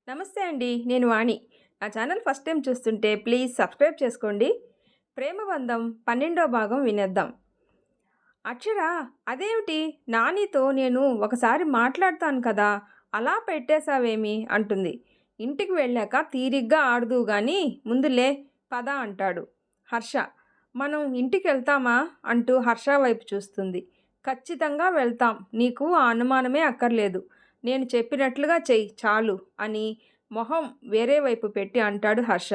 నమస్తే అండి. నేను వాణి. నా ఛానల్ ఫస్ట్ టైం చూస్తుంటే ప్లీజ్ సబ్స్క్రైబ్ చేసుకోండి. ప్రేమబంధం 12వ భాగం వినేద్దాం. అక్షర, అదేమిటి, నానితో నేను ఒకసారి మాట్లాడతాను కదా, అలా పెట్టేశావేమి అంటుంది. ఇంటికి వెళ్ళాక తీరిగ్గా ఆడుదువు గాని ముందులే పద అంటాడు. హర్ష, మనం ఇంటికి వెళ్తామా అంటూ హర్ష వైపు చూస్తుంది. ఖచ్చితంగా వెళ్తాం, నీకు ఆ అనుమానమే అక్కర్లేదు. నేను చెప్పినట్లుగా చెయ్యి చాలు అని మొహం వేరే వైపు పెట్టి అంటాడు హర్ష.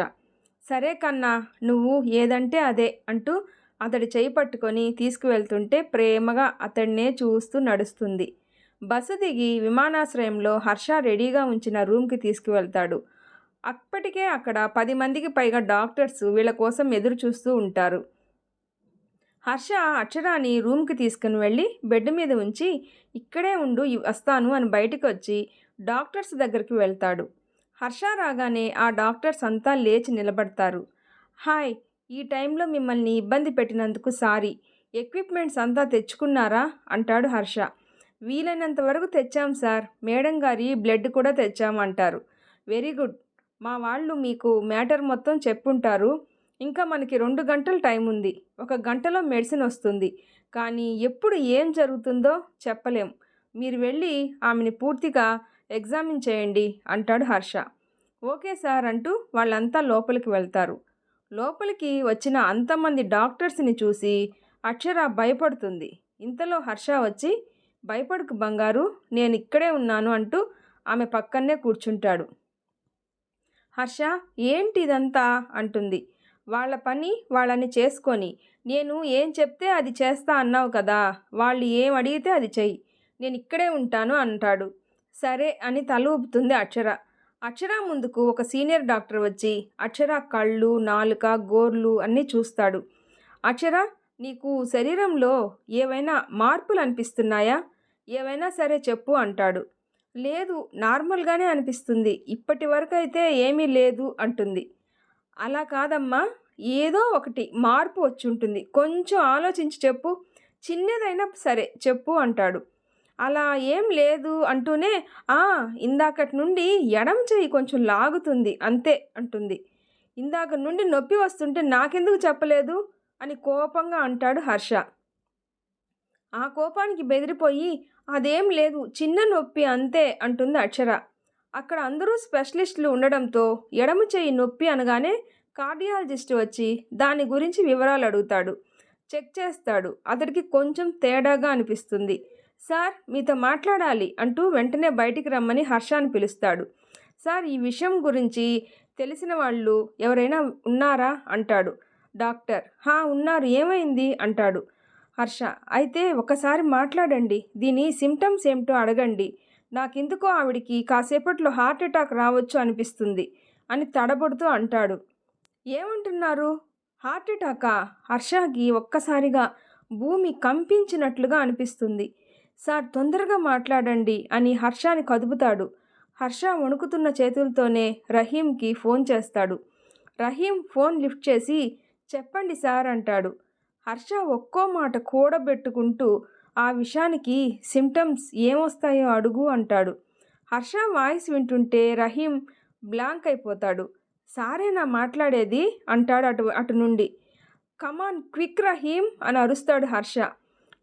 సరే కన్నా, నువ్వు ఏదంటే అదే అంటూ అతడి చేయి పట్టుకొని తీసుకువెళ్తుంటే ప్రేమగా అతడినే చూస్తూ నడుస్తుంది. బస్సు దిగి విమానాశ్రయంలో హర్ష రెడీగా ఉంచిన రూమ్కి తీసుకువెళ్తాడు. అప్పటికే అక్కడ 10 మందికి పైగా డాక్టర్స్ వీళ్ళ కోసం ఎదురు చూస్తూ ఉంటారు. హర్ష అక్షరాని రూమ్కి తీసుకుని వెళ్ళి బెడ్ మీద ఉంచి ఇక్కడే ఉండు వస్తాను అని బయటికి వచ్చి డాక్టర్స్ దగ్గరికి వెళ్తాడు. హర్ష రాగానే ఆ డాక్టర్స్ అంతా లేచి నిలబడతారు. హాయ్, ఈ టైంలో మిమ్మల్ని ఇబ్బంది పెట్టినందుకు సారీ. ఎక్విప్మెంట్స్ అంతా తెచ్చుకున్నారా అంటాడు హర్ష. వీలైనంత వరకు తెచ్చాం సార్, మేడం గారి బ్లడ్ కూడా తెచ్చామంటారు. వెరీ గుడ్, మా వాళ్ళు మీకు మ్యాటర్ మొత్తం చెప్పుంటారు. ఇంకా మనకి 2 గంటలు టైం ఉంది. 1 గంటలో మెడిసిన్ వస్తుంది, కానీ ఎప్పుడు ఏం జరుగుతుందో చెప్పలేం. మీరు వెళ్ళి ఆమెని పూర్తిగా ఎగ్జామిన్ చేయండి అంటాడు హర్ష. ఓకే సార్ అంటూ వాళ్ళంతా లోపలికి వెళ్తారు. లోపలికి వచ్చిన అంతమంది డాక్టర్స్ని చూసి అక్షర భయపడుతుంది. ఇంతలో హర్ష వచ్చి, భయపడకు బంగారు, నేను ఇక్కడే ఉన్నాను అంటూ ఆమె పక్కనే కూర్చుంటాడు. హర్ష, ఏంటి ఇదంతా అంటుంది. వాళ్ళ పని వాళ్ళని చేసుకొని నేను ఏం చెప్తే అది చేస్తా అన్నావు కదా, వాళ్ళు ఏం అడిగితే అది చెయ్యి, నేను ఇక్కడే ఉంటాను అంటాడు. సరే అని తల ఊపుతుంది అక్షర. అక్షర ముందుకు ఒక సీనియర్ డాక్టర్ వచ్చి అక్షర కళ్ళు, నాలుక, గోర్లు అన్నీ చూస్తాడు. అక్షర, నీకు శరీరంలో ఏవైనా మార్పులు అనిపిస్తున్నాయా? ఏవైనా సరే చెప్పు అంటాడు. లేదు, నార్మల్గానే అనిపిస్తుంది, ఇప్పటి వరకు అయితే ఏమీ లేదు అంటుంది. అలా కాదమ్మా, ఏదో ఒకటి మార్పు వచ్చి ఉంటుంది, కొంచెం ఆలోచించి చెప్పు, చిన్నదైనా సరే చెప్పు అంటాడు. అలా ఏం లేదు అంటూనే ఇందాకటి నుండి ఎడమ చెయ్యి కొంచెం లాగుతుంది అంతే అంటుంది. ఇందాక నుండి నొప్పి వస్తుంటే నాకెందుకు చెప్పలేదు అని కోపంగా అంటాడు హర్ష. ఆ కోపానికి బెదిరిపోయి అదేం లేదు, చిన్న నొప్పి అంతే అంటుంది అక్షర. అక్కడ అందరూ స్పెషలిస్టులు ఉండడంతో ఎడమ చెయ్యి నొప్పి అనగానే కార్డియాలజిస్ట్ వచ్చి దాని గురించి వివరాలు అడుగుతాడు. చెక్ చేస్తాడు. అతడికి కొంచెం తేడాగా అనిపిస్తుంది. సార్, మీతో మాట్లాడాలి అంటూ వెంటనే బయటికి రమ్మని హర్షాన్ని పిలుస్తాడు. సార్, ఈ విషయం గురించి తెలిసిన వాళ్ళు ఎవరైనా ఉన్నారా అంటాడు. డాక్టర్, ఉన్నారు, ఏమైంది అంటాడు. హర్ష, అయితే ఒకసారి మాట్లాడండి, దీని సిమ్టమ్స్ ఏమిటో అడగండి. నాకెందుకో ఆవిడికి కాసేపట్లో హార్ట్ అటాక్ రావచ్చు అనిపిస్తుంది అని తడబడుతూ అంటాడు. ఏమంటున్నారు? హార్ట్ అటాకా? హర్షకి ఒక్కసారిగా భూమి కంపించినట్లుగా అనిపిస్తుంది. సార్, తొందరగా మాట్లాడండి అని హర్షాని కదుపుతాడు. హర్ష వణుకుతున్న చేతులతోనే రహీంకి ఫోన్ చేస్తాడు. రహీం ఫోన్ లిఫ్ట్ చేసి చెప్పండి సార్ అంటాడు. హర్ష ఒక్కో మాట కూడబెట్టుకుంటూ ఆ విషయానికి సిమ్టమ్స్ ఏమొస్తాయో అడుగు అంటాడు. హర్ష వాయిస్ వింటుంటే రహీం బ్లాంక్ అయిపోతాడు. సారేనా మాట్లాడేది అంటాడు అటు నుండి. కమాన్ క్విక్ రహీం అని అరుస్తాడు హర్ష.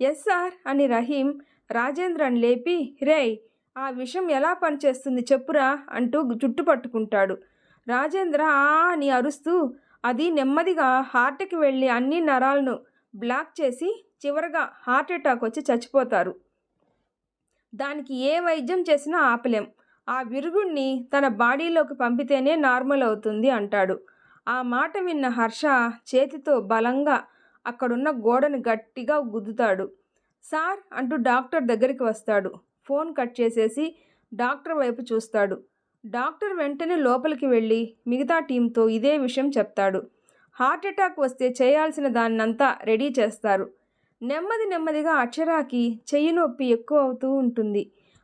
ఎస్ సార్ అని రహీం రాజేంద్రని లేపి, రేయ్, ఆ విషయం ఎలా పనిచేస్తుంది చెప్పురా అంటూ జుట్టు పట్టుకుంటాడు. రాజేంద్ర అని అరుస్తూ అది నెమ్మదిగా హార్ట్కి వెళ్ళి అన్ని నరాలను బ్లాక్ చేసి చివరగా హార్ట్ అటాక్ వచ్చి చచ్చిపోతారు. దానికి ఏ వైద్యం చేసినా ఆపలేం. ఆ విరుగుణ్ణి తన బాడీలోకి పంపితేనే నార్మల్ అవుతుంది అంటాడు. ఆ మాట విన్న హర్ష చేతితో బలంగా అక్కడున్న గోడను గట్టిగా గుద్దుతాడు. సార్ అంటూ డాక్టర్ దగ్గరికి వస్తాడు. ఫోన్ కట్ చేసేసి డాక్టర్ వైపు చూస్తాడు. డాక్టర్ వెంటనే లోపలికి వెళ్ళి మిగతా టీంతో ఇదే విషయం చెప్తాడు. హార్ట్ అటాక్ వస్తే చేయాల్సిన దాన్నంతా రెడీ చేస్తారు. నెమ్మదిగా అక్షరాకి చెయ్యి నొప్పి ఎక్కువ అవుతూ ఉంటుంది.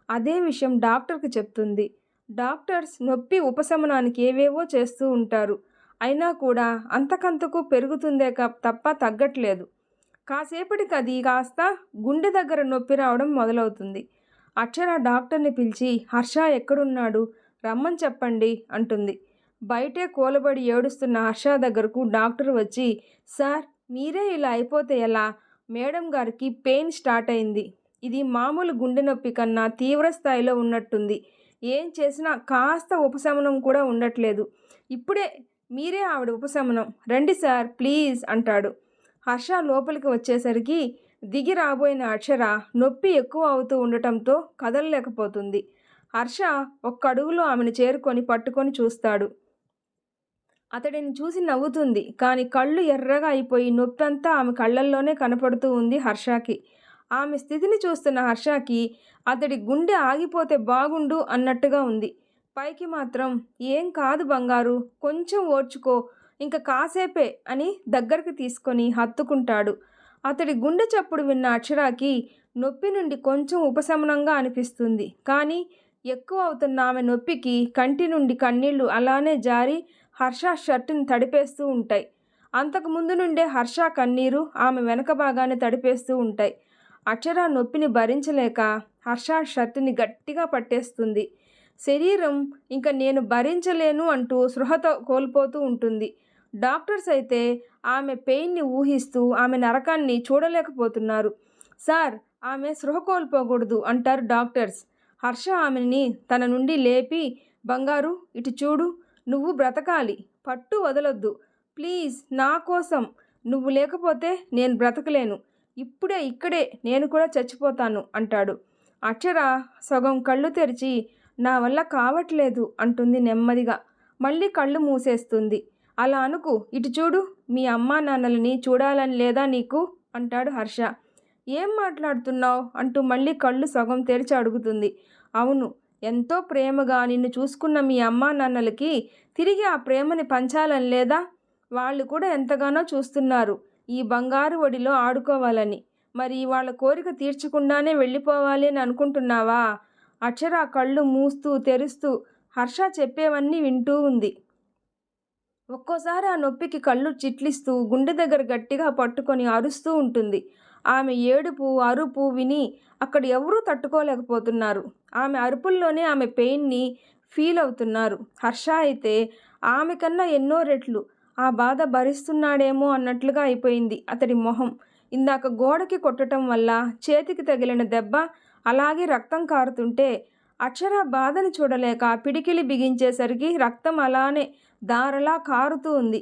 అదే విషయం డాక్టర్కి చెప్తుంది. డాక్టర్స్ నొప్పి ఉపశమనానికి ఏవేవో చేస్తూ ఉంటారు. అయినా కూడా అంతకంతకు పెరుగుతుందే తప్ప తగ్గట్లేదు. కాసేపటికి అది కాస్త గుండె దగ్గర నొప్పి రావడం మొదలవుతుంది. అక్షర డాక్టర్ని పిలిచి హర్ష ఎక్కడున్నాడు, రమ్మని చెప్పండి అంటుంది. బయటే కూలబడి ఏడుస్తున్న హర్ష దగ్గరకు డాక్టర్ వచ్చి, సార్ మీరే ఇలా అయిపోతే ఎలా? మేడం గారికి పెయిన్ స్టార్ట్ అయింది. ఇది మామూలు గుండె నొప్పి కన్నా తీవ్ర స్థాయిలో ఉన్నట్టుంది. ఏం చేసినా కాస్త ఉపశమనం కూడా ఉండట్లేదు. ఇప్పుడే మీరే ఆవిడ ఉపశమనం. రండి సార్ ప్లీజ్ అంటాడు. హర్ష లోపలికి వచ్చేసరికి దిగి రాబోయిన అక్షర నొప్పి ఎక్కువ అవుతూ ఉండటంతో కదలలేకపోతుంది. హర్ష ఒక్క అడుగులో ఆమెను చేరుకొని పట్టుకొని చూస్తాడు. అతడిని చూసి నవ్వుతుంది. కానీ కళ్ళు ఎర్రగా అయిపోయి నొప్పంతా ఆమె కళ్ళల్లోనే కనపడుతూ ఉంది హర్షకి. ఆమె స్థితిని చూస్తున్న హర్షకి అతడి గుండె ఆగిపోతే బాగుండు అన్నట్టుగా ఉంది. పైకి మాత్రం ఏం కాదు బంగారు, కొంచెం ఓర్చుకో, ఇంక కాసేపే అని దగ్గరికి తీసుకొని హత్తుకుంటాడు. అతడి గుండె చప్పుడు విన్న అక్షరాకి నొప్పి నుండి కొంచెం ఉపశమనంగా అనిపిస్తుంది. కానీ ఎక్కువ అవుతున్న ఆమె నొప్పికి కంటి నుండి కన్నీళ్లు అలానే జారి హర్ష షర్టుని తడిపేస్తూ ఉంటాయి. అంతకు ముందు నుండే హర్ష కన్నీరు ఆమె వెనక భాగాన్ని తడిపేస్తూ ఉంటాయి. అక్షర నొప్పిని భరించలేక హర్ష షర్టుని గట్టిగా పట్టేస్తుంది. శరీరం ఇంక నేను భరించలేను అంటూ స్పృహతో కోల్పోతూ ఉంటుంది. డాక్టర్స్ అయితే ఆమె పెయిన్ని ఊహిస్తూ ఆమె నరకాన్ని చూడలేకపోతున్నారు. సార్ ఆమె స్పృహ కోల్పోకూడదు అంటారు డాక్టర్స్. హర్ష ఆమెని తన నుండి లేపి, బంగారు ఇటు చూడు, నువ్వు బ్రతకాలి, పట్టు వదలొద్దు, ప్లీజ్ నా కోసం, నువ్వు లేకపోతే నేను బ్రతకలేను, ఇప్పుడే ఇక్కడే నేను కూడా చచ్చిపోతాను అంటాడు. అక్షర సగం కళ్ళు తెరిచి నా వల్ల కావట్లేదు అంటుంది నెమ్మదిగా. మళ్ళీ కళ్ళు మూసేస్తుంది. అలా అనుకు, ఇటు చూడు, మీ అమ్మా నాన్నలని చూడాలని లేదా నీకు అంటాడు హర్ష. ఏం మాట్లాడుతున్నావు అంటూ మళ్ళీ కళ్ళు సగం తెరిచి అడుగుతుంది. అవును, ఎంతో ప్రేమగా నిన్ను చూసుకున్న మీ అమ్మా నాన్నలకి తిరిగి ఆ ప్రేమని పంచాలని లేదా? వాళ్ళు కూడా ఎంతగానో చూస్తున్నారు ఈ బంగారు ఒడిలో ఆడుకోవాలని. మరి వాళ్ళ కోరిక తీర్చకుండానే వెళ్ళిపోవాలి అని అనుకుంటున్నావా? అక్షర కళ్ళు మూస్తూ తెరుస్తూ హర్ష చెప్పేవన్నీ వింటూ ఉంది. ఒక్కోసారి ఆ నొప్పికి కళ్ళు చిట్లిస్తూ గుండె దగ్గర గట్టిగా పట్టుకొని అరుస్తూ ఉంటుంది. ఆమె ఏడుపు అరుపు విని అక్కడ ఎవరూ తట్టుకోలేకపోతున్నారు. ఆమె అరుపుల్లోనే ఆమె పెయిన్ని ఫీల్ అవుతున్నారు. హర్ష అయితే ఆమె కన్నా ఎన్నో రెట్లు ఆ బాధ భరిస్తున్నాడేమో అన్నట్లుగా అయిపోయింది అతడి మొహం. ఇందాక గోడకి కొట్టడం వల్ల చేతికి తగిలిన దెబ్బ అలాగే రక్తం కారుతుంటే అక్షర బాధని చూడలేక పిడికిలి బిగించేసరికి రక్తం అలానే దారలా కారుతూ ఉంది.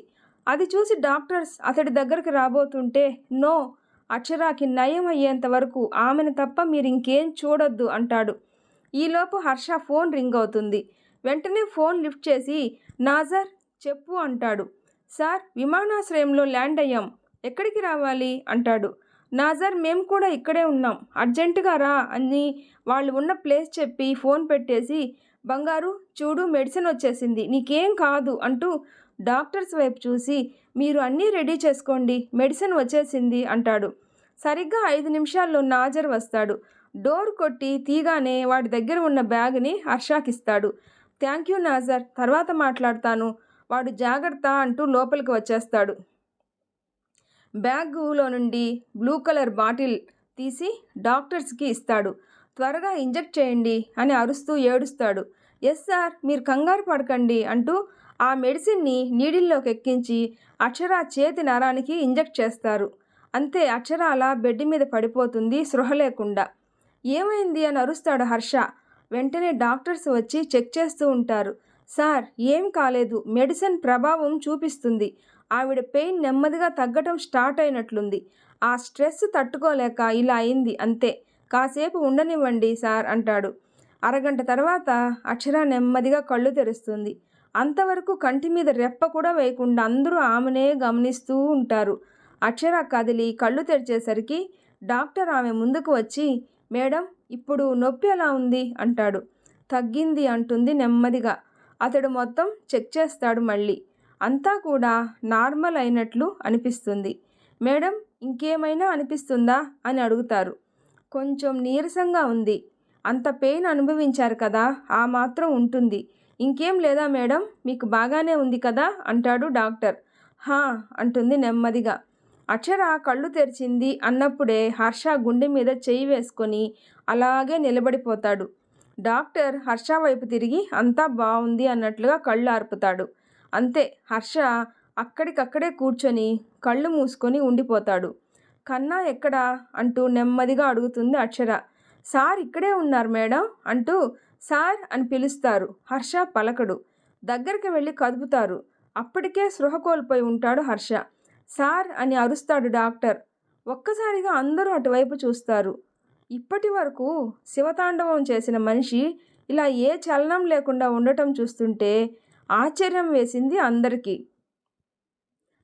అది చూసి డాక్టర్స్ అతడి దగ్గరికి రాబోతుంటే, నో, అక్షరాకి నయం అయ్యేంత వరకు ఆమెను తప్ప మీరు ఇంకేం చూడొద్దు అంటాడు. ఈలోపు హర్ష ఫోన్ రింగ్ అవుతుంది. వెంటనే ఫోన్ లిఫ్ట్ చేసి, నాజర్ చెప్పు అంటాడు. సార్ విమానాశ్రయంలో ల్యాండ్ అయ్యాం, ఎక్కడికి రావాలి అంటాడు. నాజర్ మేము కూడా ఇక్కడే ఉన్నాం, అర్జెంటుగా రా అని వాళ్ళు ఉన్న ప్లేస్ చెప్పి ఫోన్ పెట్టేసి, బంగారు చూడు మెడిసిన్ వచ్చేసింది, నీకేం కాదు అంటూ డాక్టర్స్ వైపు చూసి, మీరు అన్నీ రెడీ చేసుకోండి, మెడిసిన్ వచ్చేసింది అంటాడు. సరిగ్గా 5 నిమిషాల్లో నాజర్ వస్తాడు. డోర్ కొట్టి తీగానే వాడి దగ్గర ఉన్న బ్యాగ్ని హర్షకిస్తాడు. థ్యాంక్ యూ నాజర్, తర్వాత మాట్లాడతాను, వాడు జాగ్రత్త అంటూ లోపలికి వచ్చేస్తాడు. బ్యాగులో నుండి బ్లూ కలర్ బాటిల్ తీసి డాక్టర్స్కి ఇస్తాడు. త్వరగా ఇంజెక్ట్ చేయండి అని అరుస్తూ ఏడుస్తాడు. ఎస్ సార్, మీరు కంగారు పడకండి అంటూ ఆ మెడిసిన్ని నీడిల్లోకి ఎక్కించి అక్షర చేతి నరానికి ఇంజెక్ట్ చేస్తారు. అంతే, అక్షర అలా బెడ్ మీద పడిపోతుంది స్పృహ లేకుండా. ఏమైంది అని అరుస్తాడు హర్ష. వెంటనే డాక్టర్స్ వచ్చి చెక్ చేస్తూ ఉంటారు. సార్ ఏం కాలేదు, మెడిసిన్ ప్రభావం చూపిస్తుంది, ఆవిడ పెయిన్ నెమ్మదిగా తగ్గటం స్టార్ట్ అయినట్లుంది, ఆ స్ట్రెస్ తట్టుకోలేక ఇలా అయింది అంతే, కాసేపు ఉండనివ్వండి సార్ అంటాడు. అరగంట తర్వాత అక్షర నెమ్మదిగా కళ్ళు తెరుస్తుంది. అంతవరకు కంటి మీద రెప్ప కూడా వేయకుండా అందరూ ఆమెనే గమనిస్తూ ఉంటారు. అక్షర కదిలి కళ్ళు తెరిచేసరికి డాక్టర్ ఆమె ముందుకు వచ్చి, మేడం ఇప్పుడు నొప్పి ఎలా ఉంది అంటాడు. తగ్గింది అంటుంది నెమ్మదిగా. అతడు మొత్తం చెక్ చేస్తాడు మళ్ళీ. అంతా కూడా నార్మల్ అయినట్లు అనిపిస్తుంది. మేడం ఇంకేమైనా అనిపిస్తుందా అని అడుగుతారు. కొంచెం నీరసంగా ఉంది, అంత పెయిన్ అనుభవించారు కదా, ఆ మాత్రం ఉంటుంది, ఇంకేం లేదా మేడం, మీకు బాగానే ఉంది కదా అంటాడు డాక్టర్. హా అంటుంది నెమ్మదిగా. అక్షర కళ్ళు తెరిచింది అన్నప్పుడే హర్ష గుండె మీద చెయ్యి వేసుకొని అలాగే నిలబడిపోతాడు. డాక్టర్ హర్ష వైపు తిరిగి అంతా బాగుంది అన్నట్లుగా కళ్ళు ఆర్పుతాడు. అంతే, హర్ష అక్కడికక్కడే కూర్చొని కళ్ళు మూసుకొని ఉండిపోతాడు. కన్నా ఎక్కడా అంటూ నెమ్మదిగా అడుగుతుంది అక్షర. సార్ ఇక్కడే ఉన్నారు మేడం అంటూ సార్ అని పిలుస్తారు. హర్ష పలకడు. దగ్గరికి వెళ్ళి కదుపుతారు. అప్పటికే స్పృహ కోల్పోయి ఉంటాడు హర్ష. సార్ అని అరుస్తాడు డాక్టర్. ఒక్కసారిగా అందరూ అటువైపు చూస్తారు. ఇప్పటి వరకు శివతాండవం చేసిన మనిషి ఇలా ఏ చలనం లేకుండా ఉండటం చూస్తుంటే ఆశ్చర్యం వేసింది అందరికీ.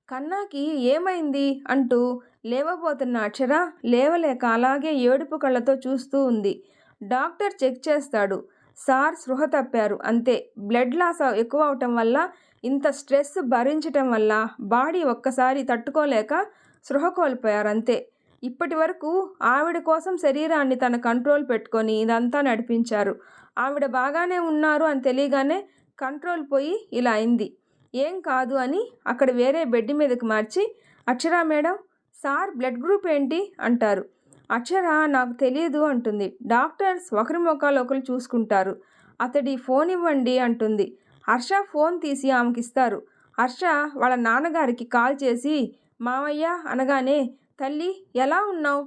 కన్నాకి ఏమైంది అంటూ లేవబోతున్న అక్షర లేవలేక అలాగే ఏడుపు కళ్ళతో చూస్తూ ఉంది. డాక్టర్ చెక్ చేస్తాడు. సార్ స్పృహ తప్పారు అంతే. బ్లడ్ లాస్ ఎక్కువ అవటం వల్ల, ఇంత స్ట్రెస్ భరించటం వల్ల బాడీ ఒక్కసారి తట్టుకోలేక స్పృహ కోల్పోయారు అంతే. ఇప్పటి వరకు ఆవిడ కోసం శరీరాన్ని తన కంట్రోల్ పెట్టుకొని ఇదంతా నడిపించారు. ఆవిడ బాగానే ఉన్నారు అని తెలియగానే కంట్రోల్ పోయి ఇలా అయింది. ఏం కాదు అని అక్కడ వేరే బెడ్ మీదకి మార్చి, అక్షర మేడం, సార్ బ్లడ్ గ్రూప్ ఏంటి అంటారు. అక్షర నాకు తెలియదు అంటుంది. డాక్టర్స్ ఒకరి ముఖాలు ఒకరు చూసుకుంటారు. అతడి ఫోన్ ఇవ్వండి అంటుంది. హర్ష ఫోన్ తీసి ఆమెకిస్తారు. హర్ష వాళ్ళ నాన్నగారికి కాల్ చేసి మావయ్య అనగానే, తల్లి ఎలా ఉన్నావు,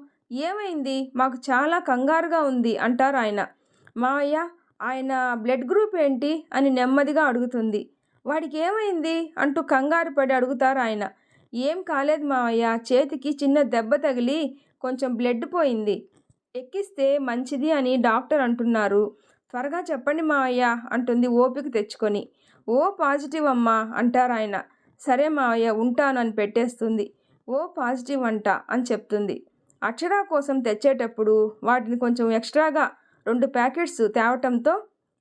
ఏమైంది, మాకు చాలా కంగారుగా ఉంది అంటారు ఆయన. మావయ్య, ఆయన బ్లడ్ గ్రూప్ ఏంటి అని నెమ్మదిగా అడుగుతుంది. వాడికి ఏమైంది అంటూ కంగారు పడి అడుగుతారు ఆయన. ఏం కాలేదు మావయ్య, చేతికి చిన్న దెబ్బ తగిలి కొంచెం బ్లడ్ పోయింది, ఎక్కిస్తే మంచిది అని డాక్టర్ అంటున్నారు. త్వరగా చెప్పండి మావయ్య అంటుంది ఓపిక తెచ్చుకొని. ఓ పాజిటివ్ అమ్మా అంటారు ఆయన. సరే మావయ్య ఉంటాను అని పెట్టేస్తుంది. ఓ పాజిటివ్ అంట అని చెప్తుంది. అక్షర కోసం తెచ్చేటప్పుడు వాటిని కొంచెం ఎక్స్ట్రాగా 2 ప్యాకెట్స్ తేవటంతో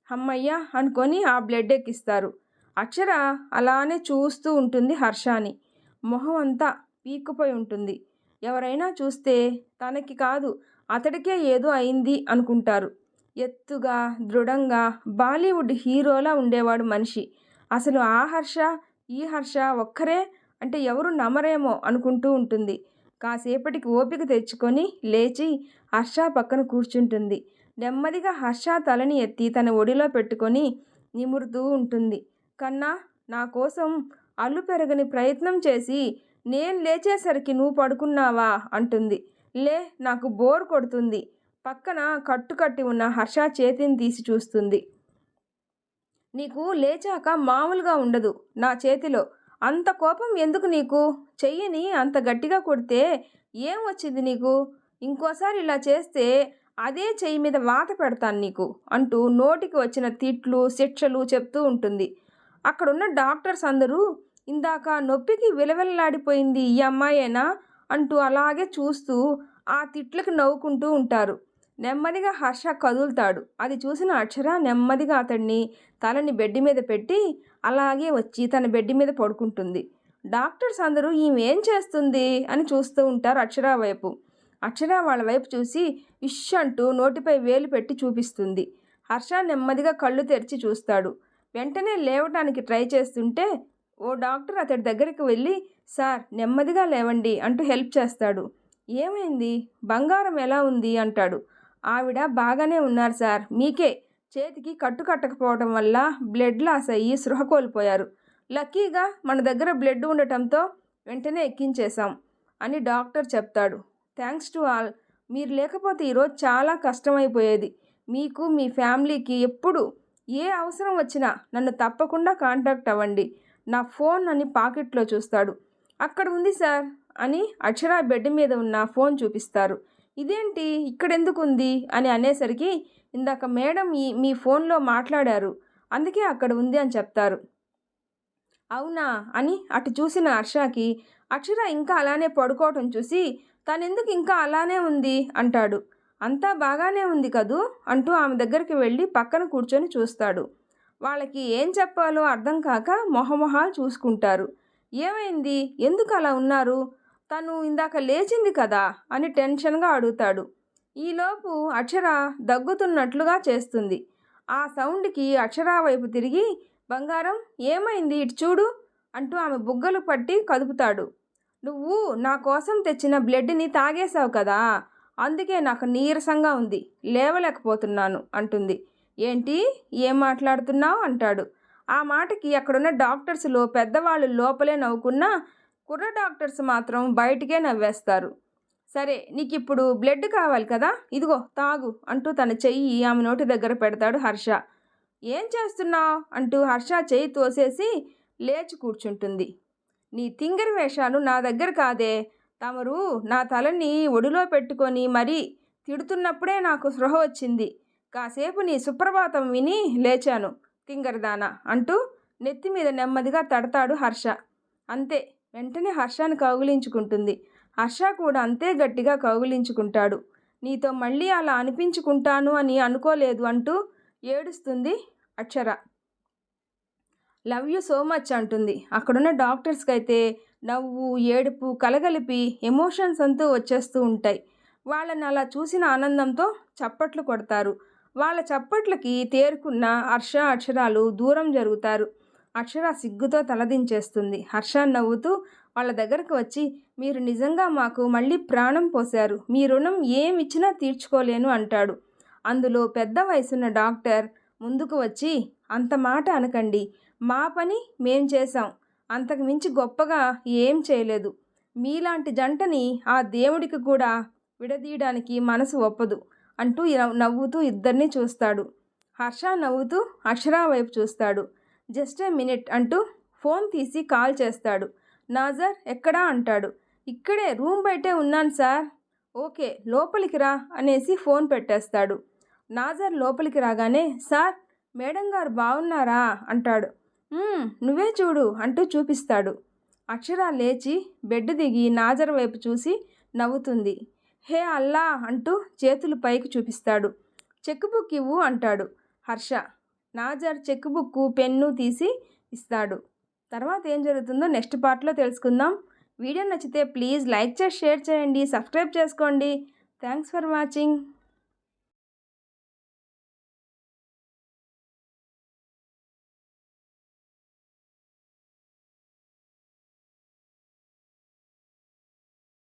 అమ్మయ్య అనుకొని ఆ బ్లడ్ ఎక్కిస్తారు. అక్షర అలానే చూస్తూ ఉంటుంది హర్షాని. మొహం అంతా పీక్కుపోయి ఉంటుంది. ఎవరైనా చూస్తే తనకి కాదు అతడికే ఏదో అయింది అనుకుంటారు. ఎత్తుగా దృఢంగా బాలీవుడ్ హీరోలా ఉండేవాడు మనిషి. అసలు ఆ హర్ష ఈ హర్ష ఒక్కరే అంటే ఎవరు నమ్మరేమో అనుకుంటూ ఉంటుంది. కాసేపటికి ఓపిక తెచ్చుకొని లేచి హర్ష పక్కన కూర్చుంటుంది. నెమ్మదిగా హర్ష తలని ఎత్తి తన ఒడిలో పెట్టుకొని నిమురుతూ ఉంటుంది. కన్నా, నా కోసం అల్లు పెరగని ప్రయత్నం చేసి నేను లేచేసరికి నువ్వు పడుకున్నావా అంటుంది. లే, నాకు బోర్ కొడుతుంది. పక్కన కట్టుకట్టి ఉన్న హర్ష చేతిని తీసి చూస్తుంది. నీకు లేచాక మామూలుగా ఉండదు నా చేతిలో. అంత కోపం ఎందుకు నీకు? చెయ్యిని అంత గట్టిగా కొడితే ఏం వచ్చింది నీకు? ఇంకోసారి ఇలా చేస్తే అదే చెయ్యి మీద వాత పెడతాను నీకు అంటూ నోటికి వచ్చిన తిట్లు శిక్షలు చెప్తూ ఉంటుంది. అక్కడున్న డాక్టర్స్ అందరూ ఇందాక నొప్పికి విలవిల్లాడిపోయింది ఈ అమ్మాయేనా అంటూ అలాగే చూస్తూ ఆ తిట్లకు నవ్వుకుంటూ ఉంటారు. నెమ్మదిగా హర్ష కదులుతాడు. అది చూసిన అక్షర నెమ్మదిగా అతడిని తలని బెడ్ మీద పెట్టి అలాగే వచ్చి తన బెడ్ మీద పడుకుంటుంది. డాక్టర్స్ అందరూ ఈమె ఏం చేస్తుంది అని చూస్తూ ఉంటారు అక్షర వైపు. అక్షర వాళ్ళ వైపు చూసి ఇష్ అంటూ నోటిపై వేలు పెట్టి చూపిస్తుంది. హర్ష నెమ్మదిగా కళ్ళు తెరిచి చూస్తాడు. వెంటనే లేవటానికి ట్రై చేస్తుంటే ఓ డాక్టర్ అతడి దగ్గరికి వెళ్ళి సార్ నెమ్మదిగా లేవండి అంటూ హెల్ప్ చేస్తాడు. ఏమైంది, బంగారం ఎలా ఉంది అంటాడు. ఆవిడ బాగానే ఉన్నారు సార్, మీకే చేతికి కట్టు కట్టకపోవడం వల్ల బ్లడ్ లాస్ అయ్యి స్పృహ కోల్పోయారు. లక్కీగా మన దగ్గర బ్లడ్ ఉండటంతో వెంటనే ఎక్కించేశాం అని డాక్టర్ చెప్తాడు. Thanks to all. మీరు లేకపోతే ఈరోజు చాలా కష్టమైపోయేది. మీకు మీ ఫ్యామిలీకి ఎప్పుడు ఏ అవసరం వచ్చినా నన్ను తప్పకుండా కాంటాక్ట్ అవ్వండి. నా ఫోన్ అని పాకెట్లో చూస్తాడు. అక్కడ ఉంది సార్ అని అక్షర బెడ్ మీద ఉన్న ఫోన్ చూపిస్తారు. ఇదేంటి ఇక్కడెందుకు ఉంది అని అనేసరికి ఇందాక మేడం మీ ఫోన్లో మాట్లాడారు, అందుకే అక్కడ ఉంది అని చెప్తారు. అవునా అని అటు చూసిన హర్షకి అక్షర ఇంకా అలానే పడుకోవటం చూసి తనెందుకు ఇంకా అలానే ఉంది అంటాడు. అంతా బాగానే ఉంది కదూ అంటూ ఆమె దగ్గరికి వెళ్ళి పక్కన కూర్చొని చూస్తాడు. వాళ్ళకి ఏం చెప్పాలో అర్థం కాక మొహమొహాలు చూసుకుంటారు. ఏమైంది, ఎందుకు అలా ఉన్నారు, తను ఇందాక లేచింది కదా అని టెన్షన్గా అడుగుతాడు. ఈలోపు అక్షర దగ్గుతున్నట్లుగా చేస్తుంది. ఆ సౌండ్కి అక్షర వైపు తిరిగి బంగారం ఏమైంది ఇటు చూడు అంటూ ఆమె బుగ్గలు పట్టి కదుపుతాడు. నువ్వు నా కోసం తెచ్చిన బ్లడ్ని తాగేశావు కదా, అందుకే నాకు నీరసంగా ఉంది, లేవలేకపోతున్నాను అంటుంది. ఏంటి, ఏం మాట్లాడుతున్నావు అంటాడు. ఆ మాటకి అక్కడున్న డాక్టర్స్లో పెద్దవాళ్ళు లోపలే నవ్వుకున్నా కుర్ర డాక్టర్స్ మాత్రం బయటికే నవ్వేస్తారు. సరే, నీకిప్పుడు బ్లడ్ కావాలి కదా, ఇదిగో తాగు అంటూ తన చెయ్యి ఆమె నోటి దగ్గర పెడతాడు హర్ష. ఏం చేస్తున్నావు అంటూ హర్ష చెయ్యి తోసేసి లేచి కూర్చుంటుంది. నీ తింగరి వేషాలు నా దగ్గర కాదే. తమరు నా తలని ఒడిలో పెట్టుకొని మరీ తిడుతున్నప్పుడే నాకు స్పృహ వచ్చింది. కాసేపు నీ సుప్రభాతం విని లేచాను తింగరదానా అంటూ నెత్తి మీద నెమ్మదిగా తడతాడు హర్ష. అంతే, వెంటనే హర్షాన్ని కౌగిలించుకుంటుంది. హర్ష కూడా అంతే గట్టిగా కౌగిలించుకుంటాడు. నీతో మళ్ళీ అలా అనిపించుకుంటాను అని అనుకోలేదు అంటూ ఏడుస్తుంది అక్షర. లవ్ యూ సో మచ్ అంటుంది. అక్కడున్న డాక్టర్స్కి అయితే నవ్వు, ఏడుపు కలగలిపి ఎమోషన్స్ అంటూ వచ్చేస్తూ ఉంటాయి. వాళ్ళని అలా చూసిన ఆనందంతో చప్పట్లు కొడతారు. వాళ్ళ చప్పట్లకి తేరుకున్న హర్ష, అక్షరాలు దూరం జరుగుతారు. అక్షర సిగ్గుతో తలదించేస్తుంది. హర్ష నవ్వుతూ వాళ్ళ దగ్గరకు వచ్చి, మీరు నిజంగా మాకు మళ్ళీ ప్రాణం పోశారు. మీ రుణం ఏమిచ్చినా తీర్చుకోలేను అంటాడు. అందులో పెద్ద వయసున్న డాక్టర్ ముందుకు వచ్చి, అంత మాట అనకండి, మా పని మేం చేశాం, అంతకు మించి గొప్పగా ఏం చేయలేదు. మీలాంటి జంటని ఆ దేవుడికి కూడా విడదీయడానికి మనసు ఒప్పదు అంటూ నవ్వుతూ ఇద్దరిని చూస్తాడు. హర్ష నవ్వుతూ అక్షర వైపు చూస్తాడు. జస్ట్ ఏ మినిట్ అంటూ ఫోన్ తీసి కాల్ చేస్తాడు. నాజర్ ఎక్కడా అంటాడు. ఇక్కడే రూమ్ బయటే ఉన్నాను సార్. ఓకే, లోపలికి రా అనేసి ఫోన్ పెట్టేస్తాడు. నాజర్ లోపలికి రాగానే, సార్ మేడం గారు బాగున్నారా అంటాడు. నువ్వే చూడు అంటూ చూపిస్తాడు. అక్షర లేచి బెడ్ దిగి నాజర్ వైపు చూసి నవ్వుతుంది. హే అల్లా అంటూ చేతులు పైకి చూపిస్తాడు. చెక్ బుక్ ఇవ్వు అంటాడు Harsha. Nazar cheque book, pen తీసి ఇస్తాడు. తర్వాత ఏం జరుగుతుందో నెక్స్ట్ పార్ట్లో తెలుసుకుందాం. వీడియో నచ్చితే ప్లీజ్ లైక్ చేసి షేర్ చేయండి, సబ్స్క్రైబ్ చేసుకోండి. Thanks for watching.